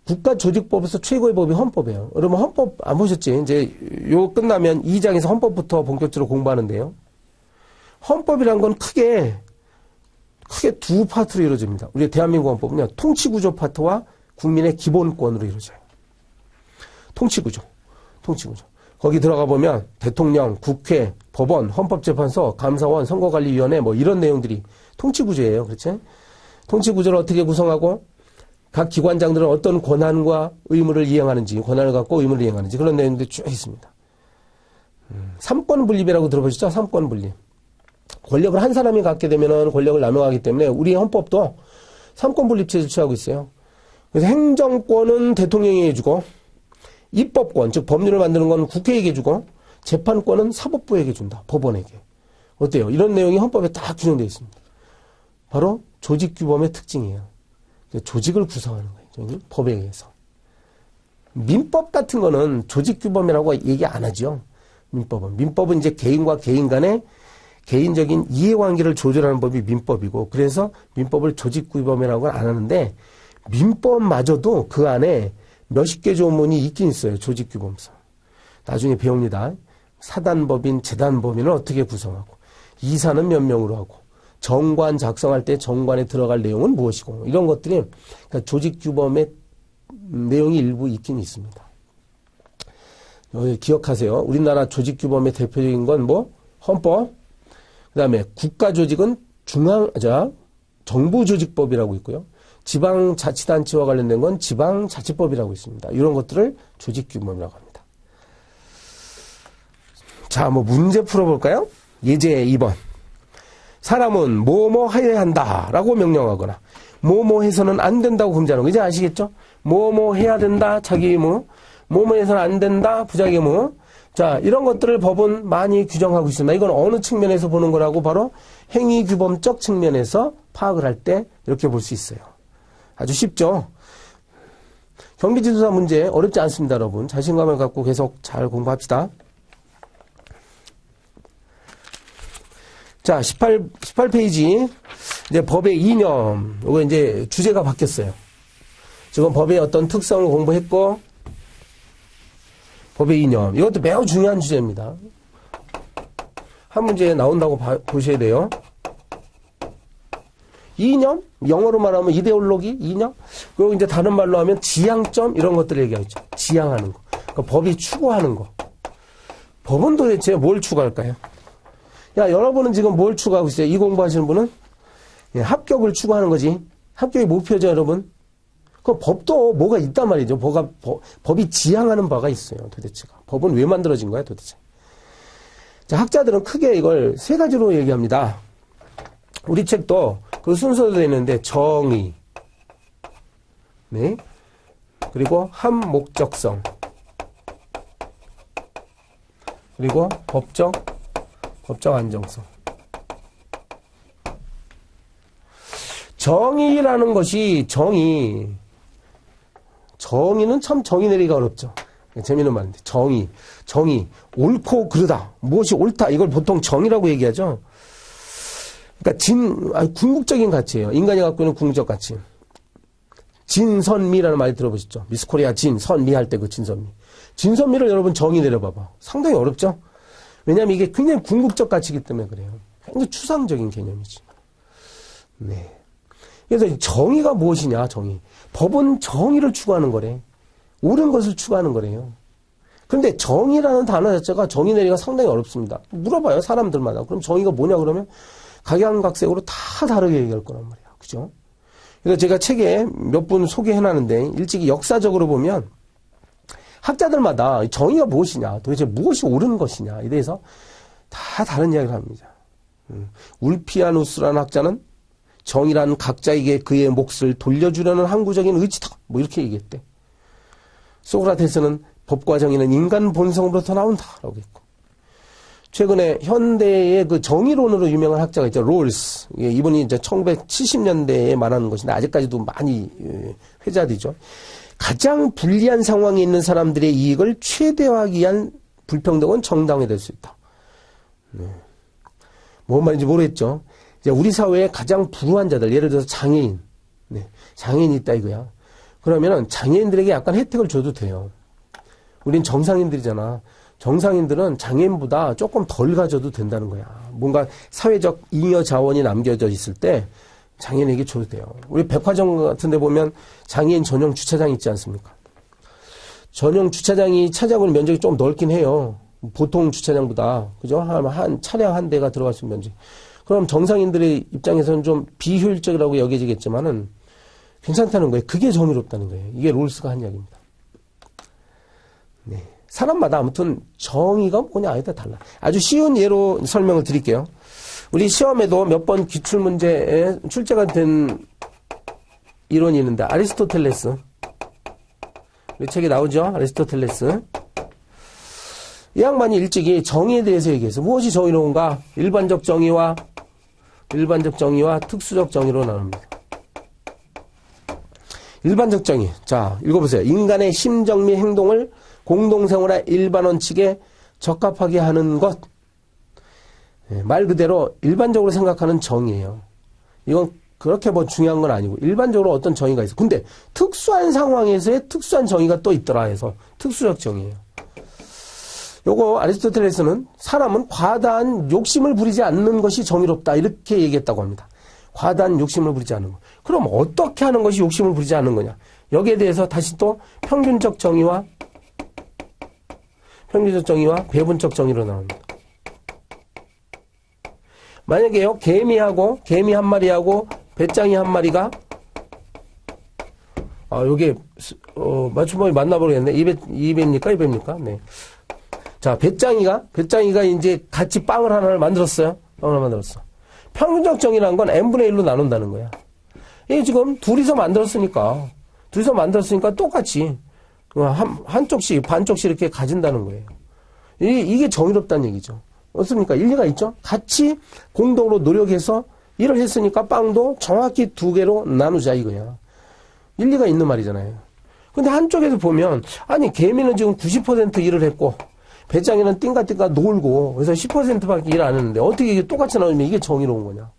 Speaker 1: 국가조직법에서 최고의 법이 헌법이에요. 여러분 헌법 안 보셨지? 이제 요 끝나면 2장에서 헌법부터 본격적으로 공부하는데요. 헌법이란 건 크게 두 파트로 이루어집니다. 우리 대한민국 헌법은요, 통치구조 파트와 국민의 기본권으로 이루어져요. 통치구조. 거기 들어가 보면 대통령, 국회, 법원, 헌법재판소, 감사원, 선거관리위원회 뭐 이런 내용들이 통치구조예요. 그렇지? 통치구조를 어떻게 구성하고 각 기관장들은 어떤 권한과 의무를 이행하는지, 권한을 갖고 의무를 이행하는지 그런 내용들이 쭉 있습니다. 삼권 분립이라고 들어보셨죠? 삼권 분립. 권력을 한 사람이 갖게 되면은 권력을 남용하기 때문에 우리 헌법도 삼권 분립체를 취하고 있어요. 그래서 행정권은 대통령에게 주고, 입법권, 즉 법률을 만드는 건 국회에게 주고, 재판권은 사법부에게 준다. 법원에게. 어때요? 이런 내용이 헌법에 딱 규정되어 있습니다. 바로 조직규범의 특징이에요. 조직을 구성하는 거예요. 법에 의해서. 민법 같은 거는 조직규범이라고 얘기 안 하죠. 민법은 이제 개인과 개인 간의 개인적인 이해관계를 조절하는 법이 민법이고, 그래서 민법을 조직규범이라고는 안 하는데, 민법마저도 그 안에 몇십 개 조문이 있긴 있어요. 조직규범서. 나중에 배웁니다. 사단법인, 재단법인은 어떻게 구성하고, 이사는 몇 명으로 하고, 정관 작성할 때 정관에 들어갈 내용은 무엇이고, 이런 것들이 그러니까 조직규범의 내용이 일부 있긴 있습니다. 여기 기억하세요. 우리나라 조직규범의 대표적인 건 뭐? 헌법. 그 다음에 국가조직은 정부조직법이라고 있고요. 지방자치단체와 관련된 건 지방자치법이라고 있습니다. 이런 것들을 조직규범이라고 합니다. 자, 문제 풀어볼까요? 예제 2번. 사람은 뭐뭐 해야 한다라고 명령하거나 뭐뭐 해서는 안 된다고 금지하는 거 이제 아시겠죠? 뭐뭐 해야 된다, 자기 의무. 뭐뭐 해서는 안 된다, 부자기 의무. 자, 이런 것들을 법은 많이 규정하고 있습니다. 이건 어느 측면에서 보는 거라고? 바로 행위규범적 측면에서 파악을 할 때 이렇게 볼 수 있어요. 아주 쉽죠? 경비지도사 문제 어렵지 않습니다, 여러분. 자신감을 갖고 계속 잘 공부합시다. 자, 18페이지. 이제 법의 이념. 이거 이제 주제가 바뀌었어요. 지금 법의 어떤 특성을 공부했고, 법의 이념. 이것도 매우 중요한 주제입니다. 한 문제에 나온다고 보셔야 돼요. 이념? 영어로 말하면 이데올로기? 이념? 그리고 이제 다른 말로 하면 지향점? 이런 것들을 얘기하죠. 지향하는 거. 그러니까 법이 추구하는 거. 법은 도대체 뭘 추구할까요? 야, 여러분은 지금 뭘 추구하고 있어요? 이 공부하시는 분은? 예, 합격을 추구하는 거지. 합격이 목표죠, 여러분. 그 법도 뭐가 있단 말이죠. 법이 지향하는 바가 있어요, 도대체가. 법은 왜 만들어진 거야, 도대체? 자, 학자들은 크게 이걸 세 가지로 얘기합니다. 우리 책도 그 순서로 되어 있는데, 정의, 네, 그리고 함목적성, 그리고 법적 안정성. 정의라는 것이 정의는 참 정의 내리기가 어렵죠. 재미있는 말인데 정의 옳고 그르다, 무엇이 옳다, 이걸 보통 정의라고 얘기하죠. 그러니까 궁극적인 가치예요. 인간이 갖고 있는 궁극적 가치. 진선미라는 말 들어보셨죠? 미스코리아 진선미 할 때 그 진선미를 여러분 정의 내려봐봐. 상당히 어렵죠. 왜냐하면 이게 굉장히 궁극적 가치이기 때문에 그래요. 굉장히 추상적인 개념이지. 네. 그래서 정의가 무엇이냐, 정의. 법은 정의를 추구하는 거래. 옳은 것을 추구하는 거래요. 그런데 정의라는 단어 자체가 정의 내리기가 상당히 어렵습니다. 물어봐요, 사람들마다. 그럼 정의가 뭐냐 그러면 각양각색으로 다 다르게 얘기할 거란 말이야. 그죠? 그래서 제가 책에 몇 분 소개해놨는데, 일찍이 역사적으로 보면 학자들마다 정의가 무엇이냐, 도대체 무엇이 옳은 것이냐에 대해서 다 다른 이야기를 합니다. 울피아누스라는 학자는 정의란 각자에게 그의 몫을 돌려주려는 항구적인 의지다, 이렇게 얘기했대. 소크라테스는 법과 정의는 인간 본성으로부터 나온다라고 했고, 최근에 현대의 그 정의론으로 유명한 학자가 있죠. 롤스. 이분이 이제 1970년대에 말하는 것인데 아직까지도 많이 회자되죠. 가장 불리한 상황에 있는 사람들의 이익을 최대화하기 위한 불평등은 정당화될 수 있다. 네. 뭔 말인지 모르겠죠. 이제 우리 사회의 가장 불우한 자들, 예를 들어서 장애인. 네. 장애인이 있다 이거야. 그러면은 장애인들에게 약간 혜택을 줘도 돼요. 우린 정상인들이잖아. 정상인들은 장애인보다 조금 덜 가져도 된다는 거야. 뭔가 사회적 잉여 자원이 남겨져 있을 때 장애인에게 줘도 돼요. 우리 백화점 같은 데 보면 장애인 전용 주차장 있지 않습니까? 전용 주차장이 차량을 면적이 좀 넓긴 해요. 보통 주차장보다. 그죠? 한 차량 한 대가 들어갈 수 있는 면적. 그럼 정상인들의 입장에서는 좀 비효율적이라고 여겨지겠지만은 괜찮다는 거예요. 그게 정의롭다는 거예요. 이게 롤스가 한 이야기입니다. 네. 사람마다 아무튼 정의가 뭐냐 아니다 달라. 아주 쉬운 예로 설명을 드릴게요. 우리 시험에도 몇 번 기출문제에 출제가 된 이론이 있는데 아리스토텔레스. 우리 책에 나오죠? 아리스토텔레스. 이 양반이 일찍이 정의에 대해서 얘기해서 무엇이 정의로운가? 일반적 정의와 특수적 정의로 나눕니다. 일반적 정의. 자, 읽어보세요. 인간의 심정 및 행동을 공동생활의 일반 원칙에 적합하게 하는 것. 말 그대로 일반적으로 생각하는 정의예요. 이건 그렇게 뭐 중요한 건 아니고 일반적으로 어떤 정의가 있어. 근데 특수한 상황에서의 특수한 정의가 또 있더라 해서 특수적 정의예요. 요거 아리스토텔레스는 사람은 과다한 욕심을 부리지 않는 것이 정의롭다 이렇게 얘기했다고 합니다. 과다한 욕심을 부리지 않는 것. 그럼 어떻게 하는 것이 욕심을 부리지 않는 거냐. 여기에 대해서 다시 또 평균적 정의와 배분적 정의로 나옵니다. 만약에요, 개미 한 마리하고 배짱이 한 마리가, 요게, 맞춤법이 맞나 모르겠네. 2배입니까? 네. 자, 배짱이가 이제 같이 빵을 하나를 만들었어요. 빵을 만들었어. 평균적 정의라는 건 n분의 1로 나눈다는 거야. 이게 지금 둘이서 만들었으니까 똑같이, 한쪽씩, 반쪽씩 이렇게 가진다는 거예요. 이게 정의롭다는 얘기죠. 어떻습니까? 일리가 있죠? 같이 공동으로 노력해서 일을 했으니까 빵도 정확히 2개로 나누자 이거야. 일리가 있는 말이잖아요. 근데 한쪽에서 보면, 아니, 개미는 지금 90% 일을 했고, 배짱이는 띵가띵가 놀고, 그래서 10%밖에 일 안 했는데, 어떻게 이게 똑같이 나오면 이게 정의로운 거냐?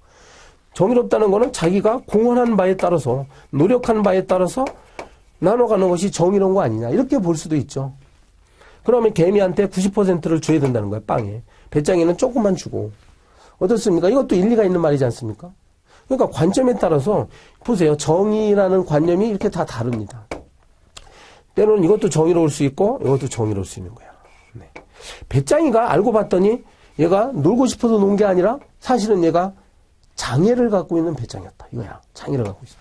Speaker 1: 정의롭다는 거는 자기가 공헌한 바에 따라서, 노력한 바에 따라서 나눠가는 것이 정의로운 거 아니냐? 이렇게 볼 수도 있죠. 그러면 개미한테 90%를 줘야 된다는 거예요, 빵에. 배짱이는 조금만 주고. 어떻습니까? 이것도 일리가 있는 말이지 않습니까? 그러니까 관점에 따라서, 보세요. 정의라는 관념이 이렇게 다 다릅니다. 때로는 이것도 정의로울 수 있고, 이것도 정의로울 수 있는 거야. 네. 배짱이가 알고 봤더니, 얘가 놀고 싶어서 논 게 아니라, 사실은 얘가 장애를 갖고 있는 배짱이었다. 이거야. 장애를 갖고 있어.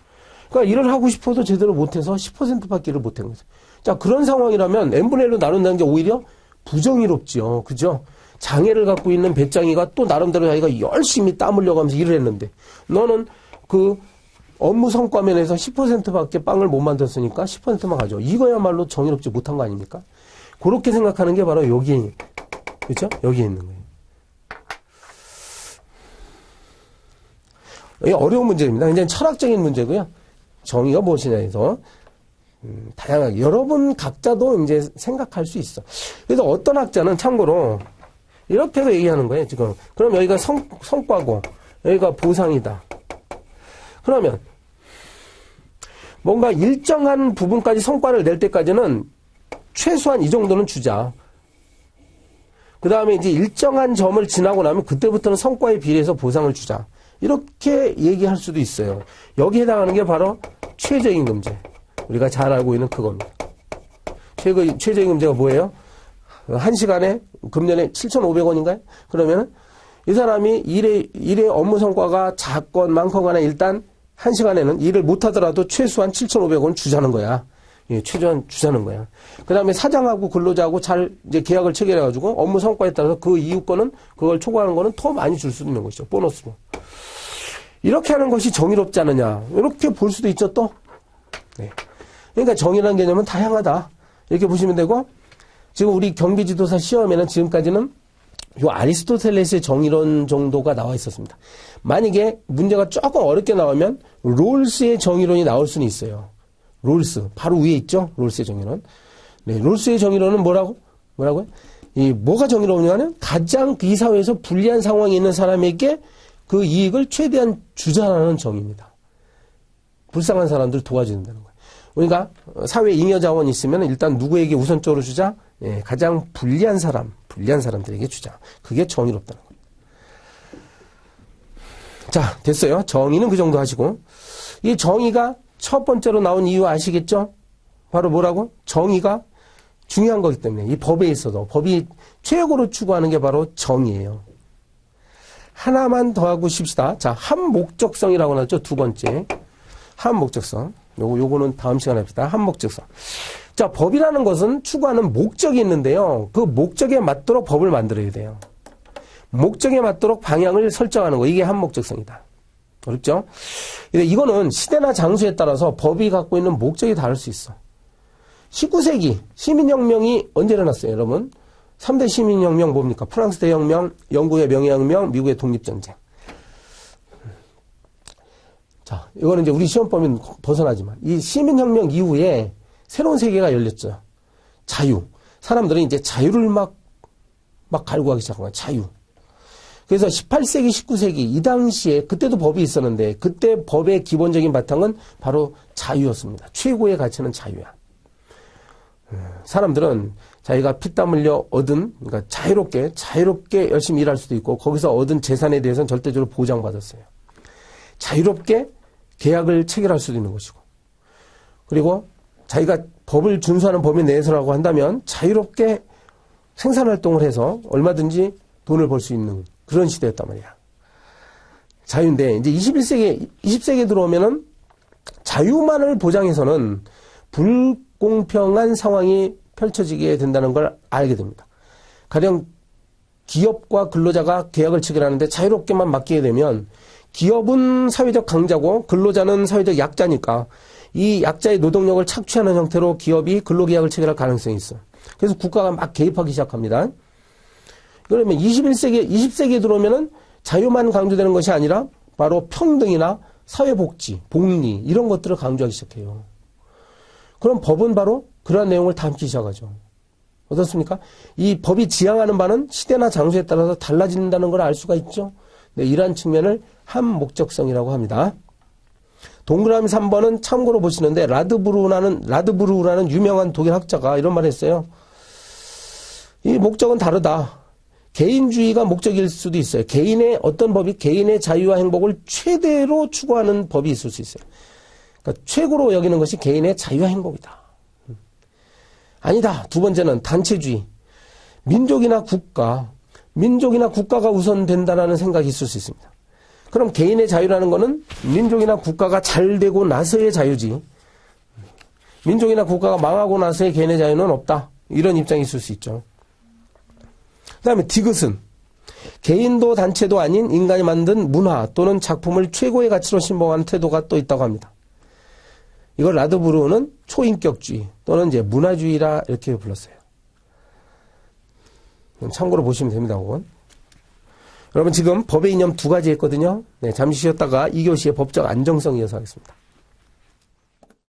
Speaker 1: 그러니까 일을 하고 싶어도 제대로 못해서 10%밖에 일을 못한 거죠. 자, 그런 상황이라면 n분의 1로 나눈다는 게 오히려 부정의롭지요. 그죠? 장애를 갖고 있는 배짱이가 또 나름대로 자기가 열심히 땀 흘려가면서 일을 했는데 너는 그 업무 성과 면에서 10%밖에 빵을 못 만들었으니까 10%만 가져. 이거야말로 정의롭지 못한 거 아닙니까? 그렇게 생각하는 게 바로 여기에, 그렇죠? 여기에 있는 거예요. 이게 어려운 문제입니다. 굉장히 철학적인 문제고요. 정의가 무엇이냐 해서 다양하게 여러분 각자도 이제 생각할 수 있어. 그래서 어떤 학자는 참고로 이렇게도 얘기하는 거예요. 지금 그럼 여기가 성과고 여기가 보상이다. 그러면 뭔가 일정한 부분까지 성과를 낼 때까지는 최소한 이 정도는 주자. 그 다음에 이제 일정한 점을 지나고 나면 그때부터는 성과에 비례해서 보상을 주자. 이렇게 얘기할 수도 있어요. 여기에 해당하는 게 바로 최저임금제. 우리가 잘 알고 있는 그겁니다. 최저임금제가 뭐예요? 1시간에 금년에 7,500원인가요? 그러면 이 사람이 일의 업무 성과가 작건 많거나 일단 1시간에는 일을 못하더라도 최소한 7,500원 주자는 거야. 예, 최소한 주자는 거야. 그 다음에 사장하고 근로자하고 잘 이제 계약을 체결해가지고 업무 성과에 따라서 그 이후 거는 그걸 초과하는 거는 더 많이 줄 수 있는 것이죠. 보너스로. 이렇게 하는 것이 정의롭지 않느냐. 이렇게 볼 수도 있죠, 또. 네. 그러니까 정의라는 개념은 다양하다. 이렇게 보시면 되고, 지금 우리 경비지도사 시험에는 지금까지는 요 아리스토텔레스의 정의론 정도가 나와 있었습니다. 만약에 문제가 조금 어렵게 나오면 롤스의 정의론이 나올 수는 있어요. 롤스. 바로 위에 있죠? 롤스의 정의론. 네, 롤스의 정의론은 뭐라고요? 뭐가 정의로우냐면 가장 이 사회에서 불리한 상황에 있는 사람에게 그 이익을 최대한 주자라는 정의입니다. 불쌍한 사람들 도와준다는 거예요. 그러니까 사회에 잉여 자원이 있으면 일단 누구에게 우선적으로 주자? 예, 가장 불리한 사람들에게 주자. 그게 정의롭다는 거예요. 자, 됐어요. 정의는 그 정도 하시고. 이 정의가 첫 번째로 나온 이유 아시겠죠? 바로 뭐라고? 정의가 중요한 거기 때문에 이 법에 있어서 법이 최고로 추구하는 게 바로 정의예요. 하나만 더 하고 쉽시다. 자, 함목적성이라고 나왔죠. 두 번째. 함목적성. 요거는 다음 시간에 합시다. 한목적성. 자, 법이라는 것은 추구하는 목적이 있는데요. 그 목적에 맞도록 법을 만들어야 돼요. 목적에 맞도록 방향을 설정하는 거. 이게 한목적성이다. 어렵죠? 근데 이거는 시대나 장소에 따라서 법이 갖고 있는 목적이 다를 수 있어. 19세기 시민혁명이 언제 일어났어요, 여러분? 3대 시민혁명 뭡니까? 프랑스 대혁명, 영국의 명예혁명, 미국의 독립전쟁. 자, 이거는 이제 우리 시험 범위는 벗어나지만, 이 시민혁명 이후에 새로운 세계가 열렸죠. 자유. 사람들은 이제 자유를 막 갈구하기 시작한 거야, 자유. 그래서 18세기, 19세기, 이 당시에, 그때도 법이 있었는데, 그때 법의 기본적인 바탕은 바로 자유였습니다. 최고의 가치는 자유야. 사람들은 자기가 피땀 흘려 얻은, 그러니까 자유롭게 열심히 일할 수도 있고, 거기서 얻은 재산에 대해서는 절대적으로 보장받았어요. 자유롭게 계약을 체결할 수도 있는 것이고, 그리고 자기가 법을 준수하는 범위 내에서라고 한다면 자유롭게 생산활동을 해서 얼마든지 돈을 벌 수 있는 그런 시대였단 말이야. 자유인데, 이제 20세기에 들어오면은 자유만을 보장해서는 불공평한 상황이 펼쳐지게 된다는 걸 알게 됩니다. 가령 기업과 근로자가 계약을 체결하는데 자유롭게만 맡기게 되면 기업은 사회적 강자고 근로자는 사회적 약자니까 이 약자의 노동력을 착취하는 형태로 기업이 근로계약을 체결할 가능성이 있어. 그래서 국가가 막 개입하기 시작합니다. 그러면 20세기에 들어오면은 자유만 강조되는 것이 아니라 바로 평등이나 사회복지, 복리 이런 것들을 강조하기 시작해요. 그럼 법은 바로 그러한 내용을 담기 시작하죠. 어떻습니까? 이 법이 지향하는 바는 시대나 장소에 따라서 달라진다는 걸 알 수가 있죠. 네, 이러한 측면을 한목적성이라고 합니다. 동그라미 3번은 참고로 보시는데 라드브루라는 유명한 독일 학자가 이런 말을 했어요. 이 목적은 다르다. 개인주의가 목적일 수도 있어요. 어떤 법이 개인의 자유와 행복을 최대로 추구하는 법이 있을 수 있어요. 그러니까 최고로 여기는 것이 개인의 자유와 행복이다. 아니다. 두 번째는 단체주의. 민족이나 국가가 우선된다라는 생각이 있을 수 있습니다. 그럼 개인의 자유라는 것은 민족이나 국가가 잘 되고 나서의 자유지. 민족이나 국가가 망하고 나서의 개인의 자유는 없다. 이런 입장이 있을 수 있죠. 그 다음에 디귿은 개인도 단체도 아닌 인간이 만든 문화 또는 작품을 최고의 가치로 신봉하는 태도가 또 있다고 합니다. 이걸 라드브루는 초인격주의 또는 이제 문화주의라 이렇게 불렀어요. 참고로 보시면 됩니다. 그건. 여러분 지금 법의 이념 두 가지 했거든요. 네, 잠시 쉬었다가 2교시의 법적 안정성 이어서 하겠습니다.